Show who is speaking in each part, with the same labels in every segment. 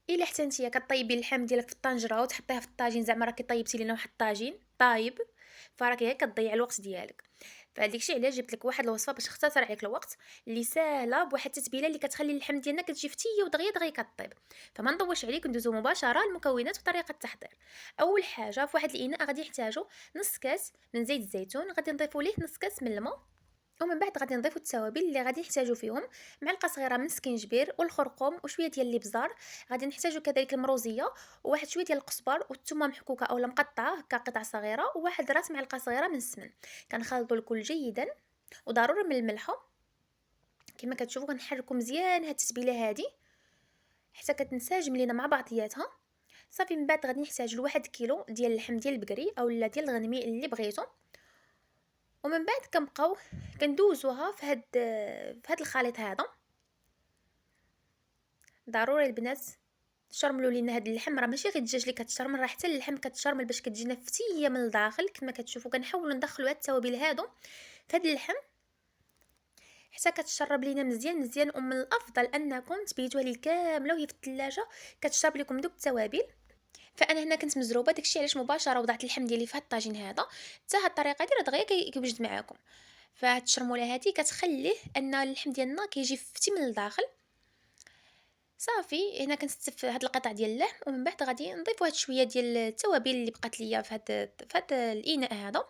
Speaker 1: الا حتى نتيا كطيبي اللحم ديالك في الطنجره وتحطيها في الطاجين، زعما راكي طيبتي لينا واحد الطاجين طايب، فراكي غير كتضيع الوقت ديالك. فهاديك الشيء علاش جبت لك واحد الوصفه باش تختصر عليك الوقت، اللي ساهله بواحد التتبيله اللي كتخلي اللحم ديالنا كتجي فتيه ودغيا دغيا كطيب. فما نطولش عليك، ندوزو مباشره للمكونات وطريقه التحضير. اول حاجه في واحد الاناء غادي نحتاجو نص كاس من زيت الزيتون، غادي نضيفو ليه نص كاس من الماء، ومن بعد غادي نضيفو التوابل اللي غادي نحتاجو فيهم: معلقه صغيره من السكينجبير والخرقوم وشويه ديال الابزار. غادي نحتاجو كذلك المروزيه وواحد شويه ديال القزبر والثومه محكوكه او مقطعه هكا قطع صغيره، وواحد راس معلقه صغيره من السمن. كنخلطوا الكل جيدا، وضروري من الملح. كما كتشوفوا كنحركوا مزيان هاد التتبيله هادي حتى كتنسجم لينا مع بعضياتها. صافي من بعد غادي نحتاج لواحد كيلو ديال اللحم ديال البقري اولا ديال الغنمي اللي بغيتو. ومن بعد كنبقاو كندوزوها في هاد الخليط هذا. ضروري البنات تشرملوا لينا هاد اللحم، راه ماشي غير الدجاج اللي كتشرمل، راه حتى اللحم كتشرمل باش كتجينا فتيه من الداخل. كما كتشوفوا كنحاولوا ندخلوا هاد التوابل هادو في هاد اللحم حتى كتشرب لينا مزيان مزيان. ومن الافضل انكم تبيتوها لي كامله وهي في الثلاجه كتشرب لكم دوك التوابل. فانا هنا كنت مزروبه، داكشي علاش مباشره وضعت اللحم ديالي في هاد الطاجين هذا. حتى هاد الطريقه ديال دغيا كيوجد معاكم. فهاد الشرموله هادي كتخليه ان اللحم ديالنا كيجي فتي من الداخل. صافي هنا كنستف هاد القطع ديال اللحم، ومن بعد غادي نضيف واحد شويه ديال التوابل اللي بقات ليا في هاد الاناء هذا.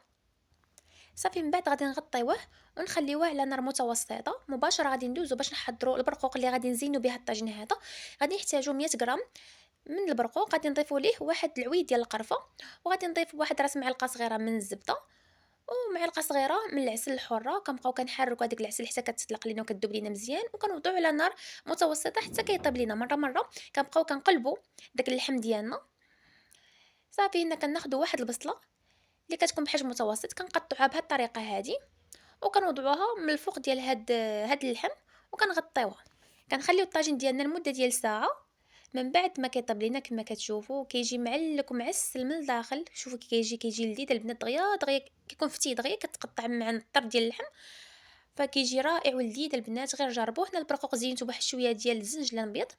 Speaker 1: صافي من بعد غادي نغطيوه ونخليوه على نار متوسطه. مباشره غادي ندوزو باش نحضروا البرقوق اللي غادي نزينو به الطاجين هذا. غادي نحتاجو 100 غرام من البرقوق، غادي نضيفوا ليه واحد العويد ديال القرفه، وغادي نضيف واحد راس معلقه صغيره من الزبده، ومعلقه صغيره من العسل الحره. كنبقاو كنحركوا هذاك العسل حتى كتطلق لينا وكتذوب لينا مزيان، وكنوضعوا على نار متوسطه حتى كيطيب لينا مره مره. كنبقاو كنقلبوا داك اللحم ديالنا. صافي هنا كناخذوا واحد البصله اللي كتكون بحجم متوسط، كنقطعوها بهذه الطريقه هذه، وكنوضعوها من الفوق ديال هاد اللحم وكنغطيوها. كنخليو الطاجين ديالنا لمده ديال ساعه. من بعد ما كيطيب لينا كما كتشوفوا كيجي معلك ومعسل من الداخل. شوفوا كيجي لذيذ البنات، دغيا دغيا كيكون فتي دغيا كتقطع مع الطر ديال اللحم. فكيجي رائع ولذيذ البنات، غير جربوه. هنا البرقوق زينته بواحد شويه ديال الزنجلان الابيض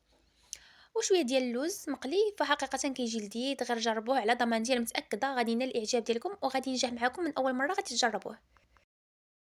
Speaker 1: وشويه ديال اللوز مقلي، فحقيقه كيجي لذيذ. غير جربوه على ضمان ديال متاكده غادي ينال الاعجاب ديالكم وغادي ينجح معكم من اول مره غادي تجربوه.